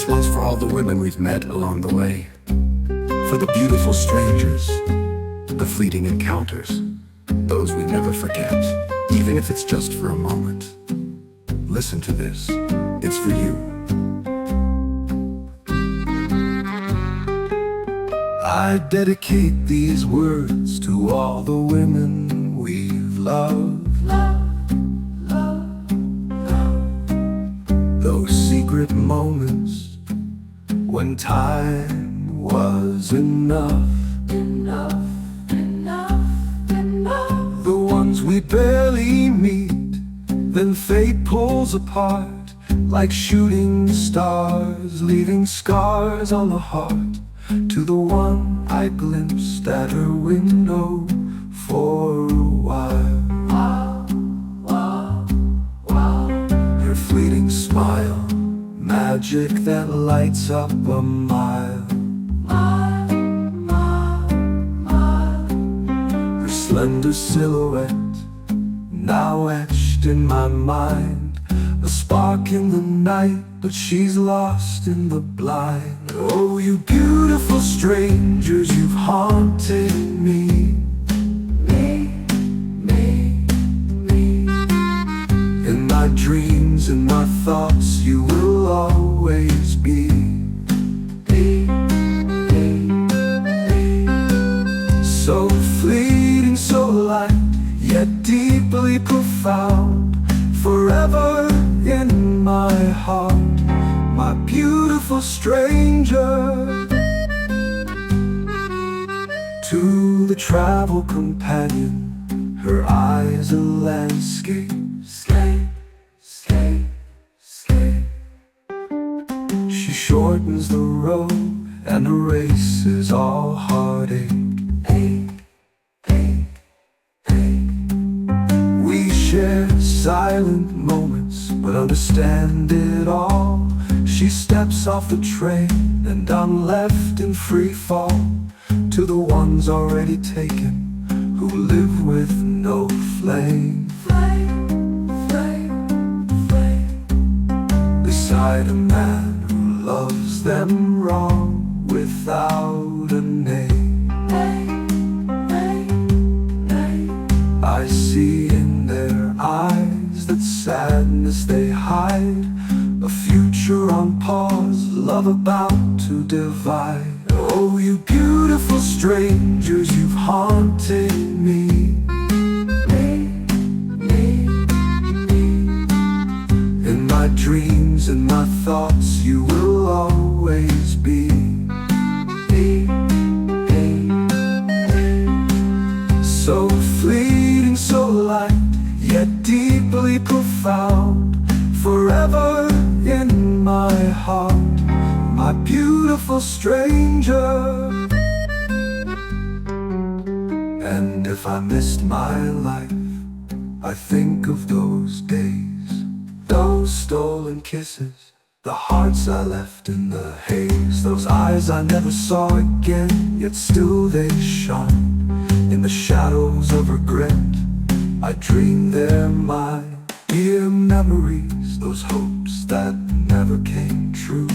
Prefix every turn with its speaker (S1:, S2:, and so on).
S1: This one's for all the women we've met along the way, for the beautiful strangers, the fleeting encounters, those we never forget, even if it's just for a moment. Listen to this, it's for you. I dedicate these words to all the women we've loved. Those secret moments when time was enough. The ones we barely meet, then fate pulls apart, like shooting stars, leaving scars on the heart. To the one I glimpsed at her window for a while. Her fleeting smile, magic that lights up a mile. Her slender silhouette, now etched in my mind, a spark in the night, but she's lost in the blind. Oh, you beautiful strangers, you've haunted me. In my dreams, in my thoughts, you will always be. So fleeting, so light, yet deeply profound, forever in my heart, my beautiful stranger. To the travel companion, her eyes a landscape. She shortens the road and erases all heartache. We share silent moments, but understand it all. She steps off the train, and I'm left in free fall. To the ones already taken, who live with no flame. Beside a man who loves them wrong, without a name. I see in their eyes that sadness they hide, a future on pause, love about to divide. Oh, you beautiful strangers, you've haunted me. In my dreams, in my thoughts, you will always be. So fleeting, so light, yet deeply profound, forever in my heart, my beautiful stranger. And if I missed my life, I think of those days, those stolen kisses, the hearts I left in the haze, those eyes I never saw again, yet still they shine. In the shadows of regret, I dream they're my dear memories, those hopes that never came true.